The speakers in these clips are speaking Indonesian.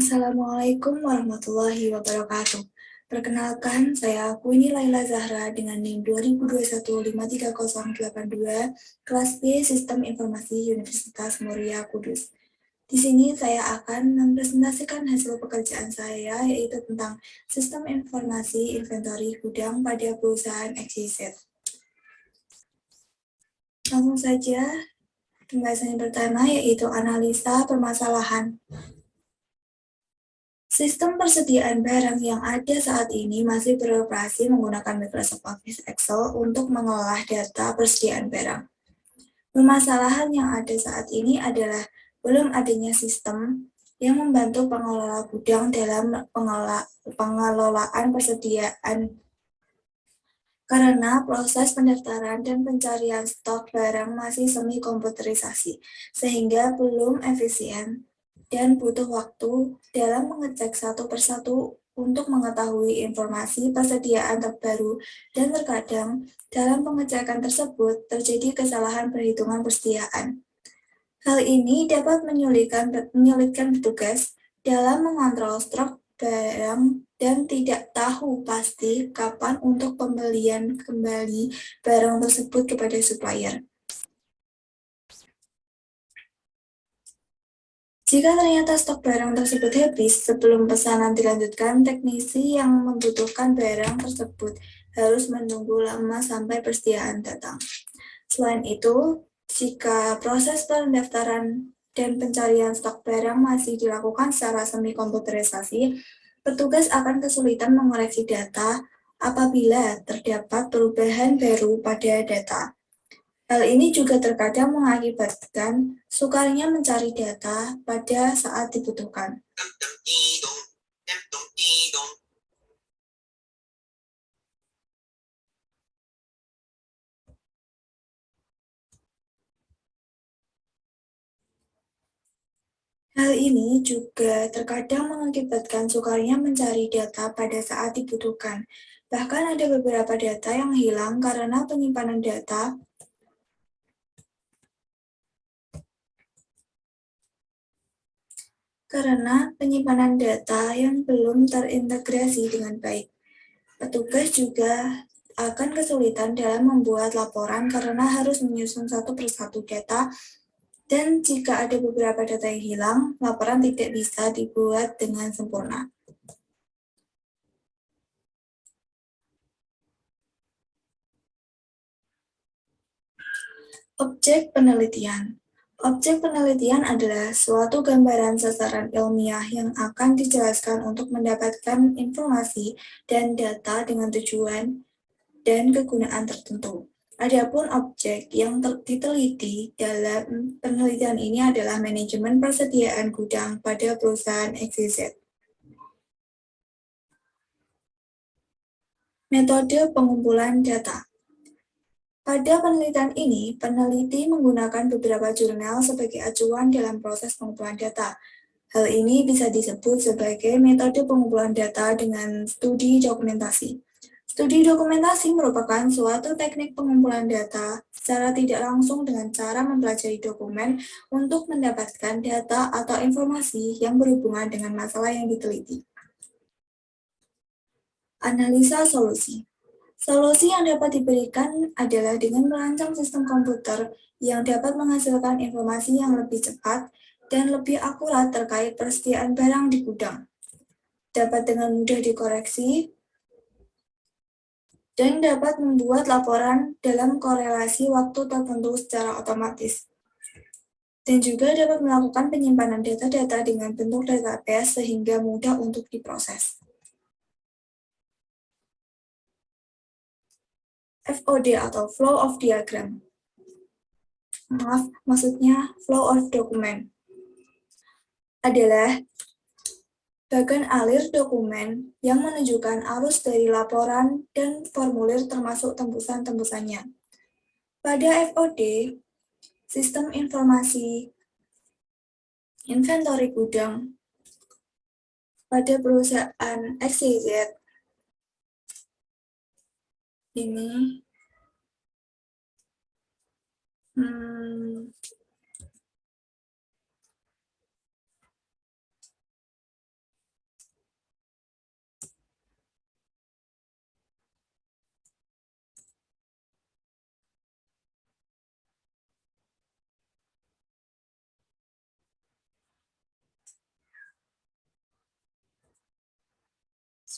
Assalamualaikum warahmatullahi wabarakatuh. Perkenalkan, saya Queenie Laila Zahra dengan NIM 2021-53082, kelas B Sistem Informasi Universitas Muria Kudus. Di sini saya akan mempresentasikan hasil pekerjaan saya, yaitu tentang Sistem Informasi Inventory Gudang pada perusahaan XYZ. Langsung saja, pembahasan yang pertama yaitu analisa permasalahan. Sistem persediaan barang yang ada saat ini masih beroperasi menggunakan Microsoft Office Excel untuk mengolah data persediaan barang. Permasalahan yang ada saat ini adalah belum adanya sistem yang membantu pengelola gudang dalam pengelolaan persediaan karena proses pendaftaran dan pencarian stok barang masih semi komputerisasi, sehingga belum efisien dan butuh waktu dalam mengecek satu persatu untuk mengetahui informasi persediaan terbaru, dan terkadang dalam pengecekan tersebut terjadi kesalahan perhitungan persediaan. Hal ini dapat menyulitkan petugas dalam mengontrol stok barang dan tidak tahu pasti kapan untuk pembelian kembali barang tersebut kepada supplier. Jika ternyata stok barang tersebut habis sebelum pesanan dilanjutkan, teknisi yang membutuhkan barang tersebut harus menunggu lama sampai persediaan datang. Selain itu, jika proses pendaftaran dan pencarian stok barang masih dilakukan secara semi komputerisasi, petugas akan kesulitan mengoreksi data apabila terdapat perubahan baru pada data. Hal ini juga terkadang mengakibatkan sukarnya mencari data pada saat dibutuhkan. Hal ini juga terkadang mengakibatkan sukarnya mencari data pada saat dibutuhkan. Bahkan ada beberapa data yang hilang karena penyimpanan data yang belum terintegrasi dengan baik. Petugas juga akan kesulitan dalam membuat laporan karena harus menyusun satu persatu data, dan jika ada beberapa data yang hilang, laporan tidak bisa dibuat dengan sempurna. Objek penelitian. Objek penelitian adalah suatu gambaran sasaran ilmiah yang akan dijelaskan untuk mendapatkan informasi dan data dengan tujuan dan kegunaan tertentu. Adapun objek yang diteliti dalam penelitian ini adalah manajemen persediaan gudang pada perusahaan XYZ. Metode pengumpulan data. Pada penelitian ini, peneliti menggunakan beberapa jurnal sebagai acuan dalam proses pengumpulan data. Hal ini bisa disebut sebagai metode pengumpulan data dengan studi dokumentasi. Studi dokumentasi merupakan suatu teknik pengumpulan data secara tidak langsung dengan cara mempelajari dokumen untuk mendapatkan data atau informasi yang berhubungan dengan masalah yang diteliti. Analisa solusi. Solusi yang dapat diberikan adalah dengan merancang sistem komputer yang dapat menghasilkan informasi yang lebih cepat dan lebih akurat terkait persediaan barang di gudang. Dapat dengan mudah dikoreksi dan dapat membuat laporan dalam korelasi waktu tertentu secara otomatis. Dan juga dapat melakukan penyimpanan data-data dengan bentuk database sehingga mudah untuk diproses. FOD atau Flow of Diagram. Maksudnya Flow of Document. Adalah bagan alir dokumen yang menunjukkan arus dari laporan dan formulir termasuk tembusan-tembusannya. Pada FOD, Sistem Informasi Inventory Gudang pada perusahaan XYZ ini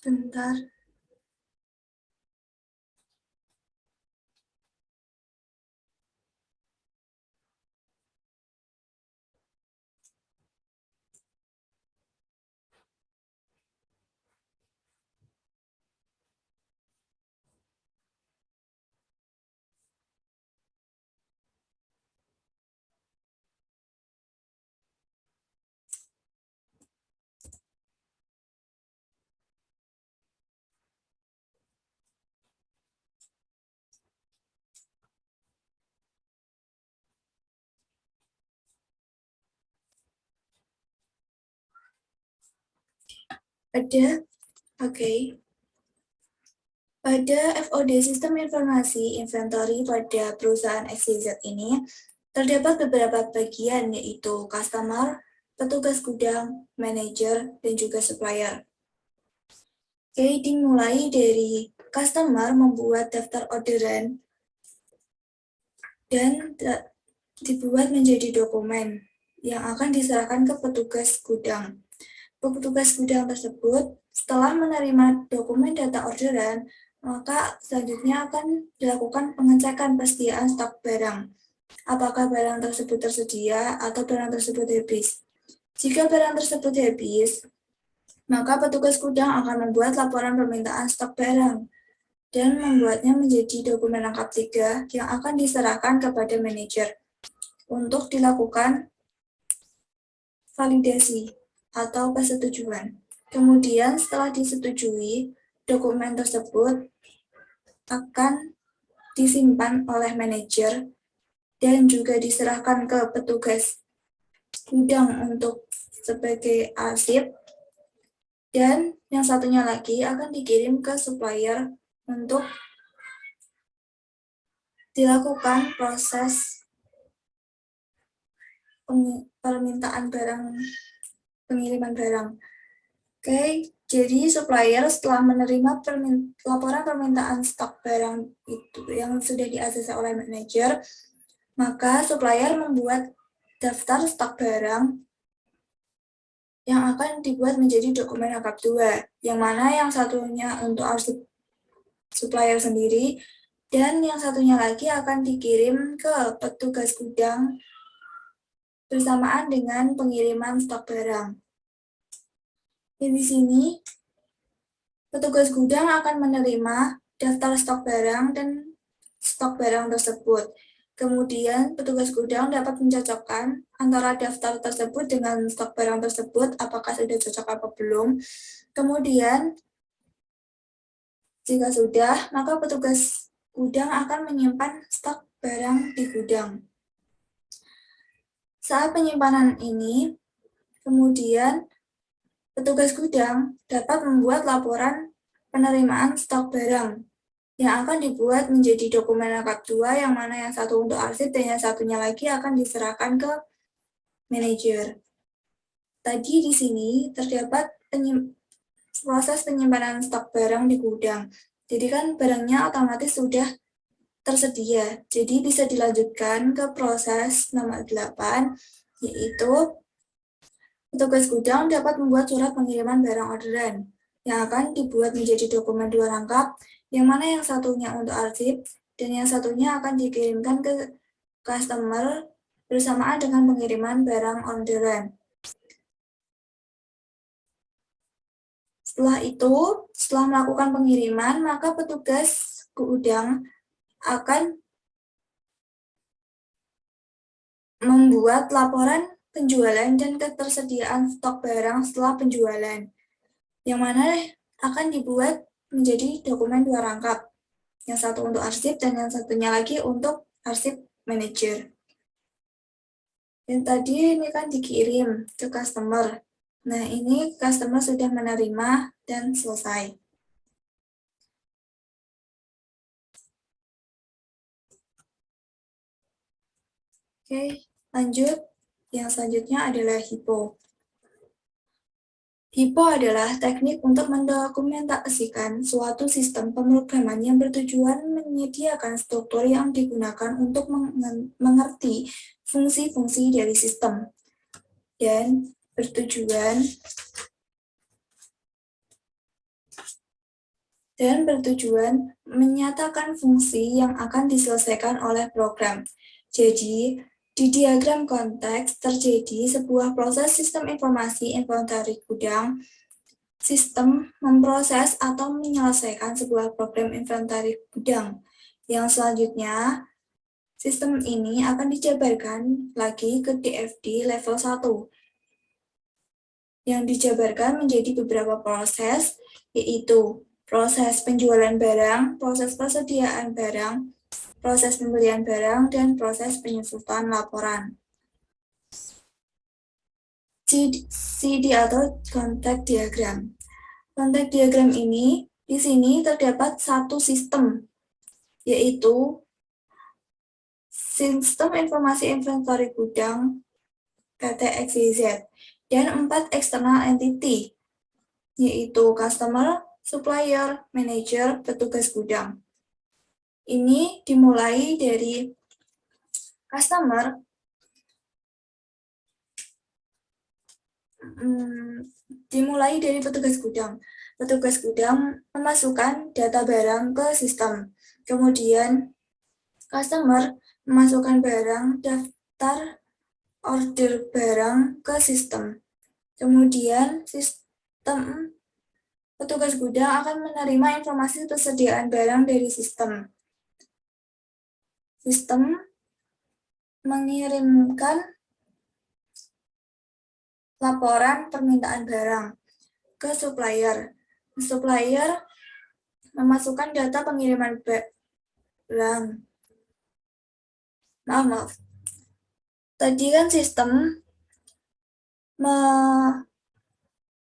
Sebentar. Oke. Pada FOD Sistem Informasi Inventory pada perusahaan XYZ ini, terdapat beberapa bagian yaitu customer, petugas gudang, manajer, dan juga supplier. Oke, dimulai dari customer membuat daftar orderan dan dibuat menjadi dokumen yang akan diserahkan ke petugas gudang. Petugas gudang tersebut setelah menerima dokumen data orderan, maka selanjutnya akan dilakukan pengecekan persediaan stok barang. Apakah barang tersebut tersedia atau barang tersebut habis. Jika barang tersebut habis, maka petugas gudang akan membuat laporan permintaan stok barang dan membuatnya menjadi dokumen lengkap 3 yang akan diserahkan kepada manajer untuk dilakukan validasi atau persetujuan. Kemudian setelah disetujui, dokumen tersebut akan disimpan oleh manajer dan juga diserahkan ke petugas gudang untuk sebagai arsip, dan yang satunya lagi akan dikirim ke supplier untuk dilakukan proses permintaan barang, pengiriman barang. Oke, jadi supplier setelah menerima laporan permintaan stok barang itu yang sudah di-ACC oleh manajer, maka supplier membuat daftar stok barang yang akan dibuat menjadi dokumen lengkap 2, yang mana yang satunya untuk arsip supplier sendiri, dan yang satunya lagi akan dikirim ke petugas gudang bersamaan dengan pengiriman stok barang. Di sini, petugas gudang akan menerima daftar stok barang dan stok barang tersebut. Kemudian, petugas gudang dapat mencocokkan antara daftar tersebut dengan stok barang tersebut, apakah sudah cocok atau belum. Kemudian, jika sudah, maka petugas gudang akan menyimpan stok barang di gudang. Saat penyimpanan ini, kemudian petugas gudang dapat membuat laporan penerimaan stok barang yang akan dibuat menjadi dokumen lengkap 2, yang mana yang satu untuk arsip dan yang satunya lagi akan diserahkan ke manajer. Tadi di sini terdapat proses penyimpanan stok barang di gudang. Jadi kan barangnya otomatis sudah tersedia. Jadi bisa dilanjutkan ke proses nomor 8, yaitu petugas gudang dapat membuat surat pengiriman barang orderan yang akan dibuat menjadi dokumen 2 rangkap, yang mana yang satunya untuk arsip dan yang satunya akan dikirimkan ke customer bersamaan dengan pengiriman barang orderan. Setelah itu, setelah melakukan pengiriman, maka petugas gudang akan membuat laporan penjualan dan ketersediaan stok barang setelah penjualan, yang mana akan dibuat menjadi dokumen 2 rangkap, yang satu untuk arsip dan yang satunya lagi untuk arsip manajer. Yang tadi ini kan dikirim ke customer. Nah, ini customer sudah menerima dan selesai. Oke, lanjut. Yang selanjutnya adalah HIPO. HIPO adalah teknik untuk mendokumentasikan suatu sistem pemrograman yang bertujuan menyediakan struktur yang digunakan untuk mengerti fungsi-fungsi dari sistem dan bertujuan dan bertujuan menyatakan fungsi yang akan diselesaikan oleh program. Jadi, di diagram konteks terjadi sebuah proses sistem informasi inventory gudang. Sistem memproses atau menyelesaikan sebuah program inventory gudang. Yang selanjutnya, sistem ini akan dijabarkan lagi ke DFD level 1, yang dijabarkan menjadi beberapa proses, yaitu proses penjualan barang, proses persediaan barang, proses pembelian barang, dan proses penyusutan laporan. CD atau contact diagram. Contact diagram ini, di sini terdapat satu sistem, yaitu Sistem Informasi Inventory Gudang PT XYZ, dan 4 eksternal entity, yaitu customer, supplier, manager, petugas gudang. Ini dimulai dari customer, dimulai dari petugas gudang. Petugas gudang memasukkan data barang ke sistem. Kemudian customer memasukkan barang daftar order barang ke sistem. Kemudian sistem petugas gudang akan menerima informasi persediaan barang dari sistem. Sistem mengirimkan laporan permintaan barang ke supplier. Supplier memasukkan data pengiriman barang. Maaf. Tadi kan sistem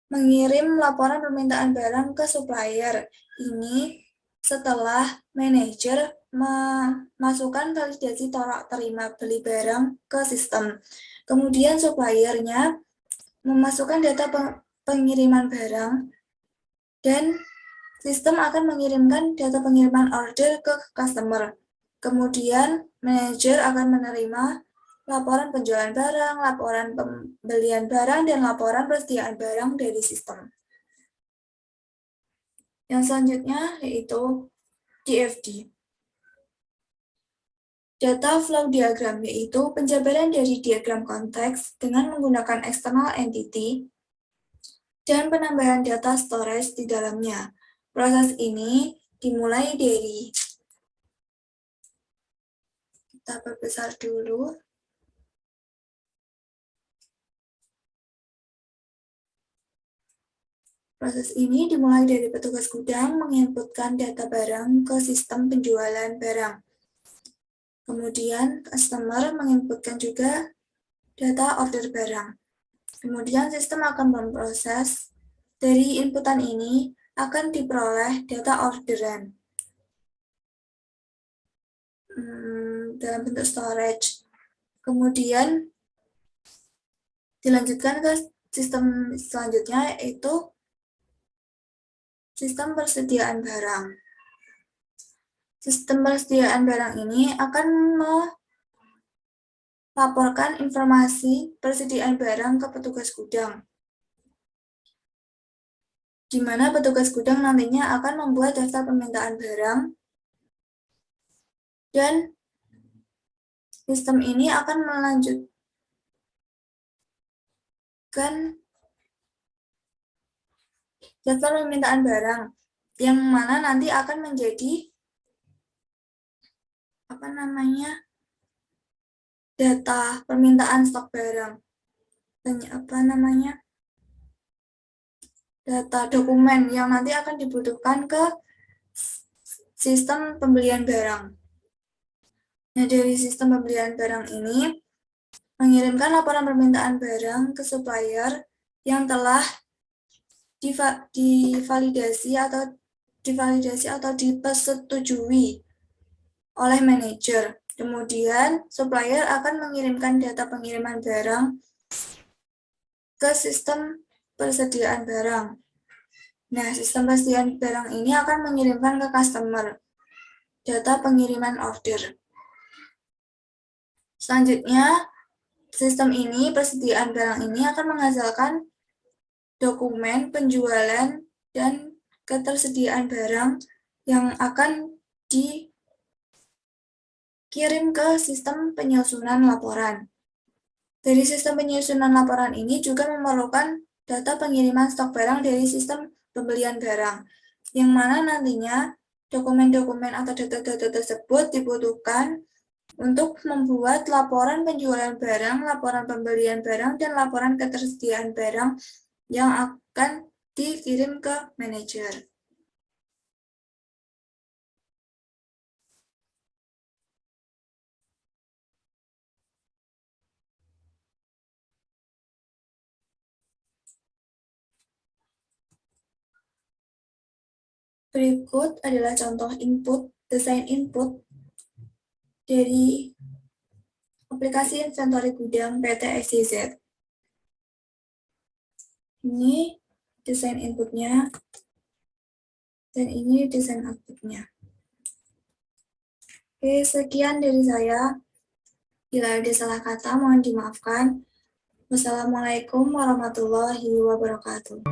mengirim laporan permintaan barang ke supplier. Ini setelah manajer memasukkan validasi tolak terima beli barang ke sistem. Kemudian suppliernya memasukkan data pengiriman barang, dan sistem akan mengirimkan data pengiriman order ke customer. Kemudian manajer akan menerima laporan penjualan barang, laporan pembelian barang, dan laporan persediaan barang dari sistem. Yang selanjutnya yaitu DFD. Data flow diagram yaitu penjabaran dari diagram konteks dengan menggunakan external entity dan penambahan data storage di dalamnya. Proses ini dimulai dari, kita perbesar dulu. Proses ini dimulai dari petugas gudang menginputkan data barang ke sistem penjualan barang. Kemudian customer menginputkan juga data order barang. Kemudian sistem akan memproses. Dari inputan ini akan diperoleh data orderan dalam bentuk storage. Kemudian dilanjutkan ke sistem selanjutnya, yaitu sistem persediaan barang. Sistem persediaan barang ini akan melaporkan informasi persediaan barang ke petugas gudang, di mana petugas gudang nantinya akan membuat daftar permintaan barang, dan sistem ini akan melanjutkan daftar permintaan barang, yang mana nanti akan menjadi data permintaan stok barang, data dokumen yang nanti akan dibutuhkan ke sistem pembelian barang. Nah, dari sistem pembelian barang ini mengirimkan laporan permintaan barang ke supplier yang telah divalidasi atau dipersetujui oleh manajer. Kemudian, supplier akan mengirimkan data pengiriman barang ke sistem persediaan barang. Nah, sistem persediaan barang ini akan mengirimkan ke customer data pengiriman order. Selanjutnya, sistem ini, persediaan barang ini akan menghasilkan dokumen penjualan dan ketersediaan barang yang akan dikirim ke sistem penyusunan laporan. Dari sistem penyusunan laporan ini juga memerlukan data pengiriman stok barang dari sistem pembelian barang, yang mana nantinya dokumen-dokumen atau data-data tersebut dibutuhkan untuk membuat laporan penjualan barang, laporan pembelian barang, dan laporan ketersediaan barang yang akan dikirim ke manajer. Berikut adalah contoh desain input dari aplikasi inventory gudang PT XYZ. Ini desain inputnya, dan ini desain outputnya. Oke, sekian dari saya. Bila ada salah kata, mohon dimaafkan. Wassalamualaikum warahmatullahi wabarakatuh.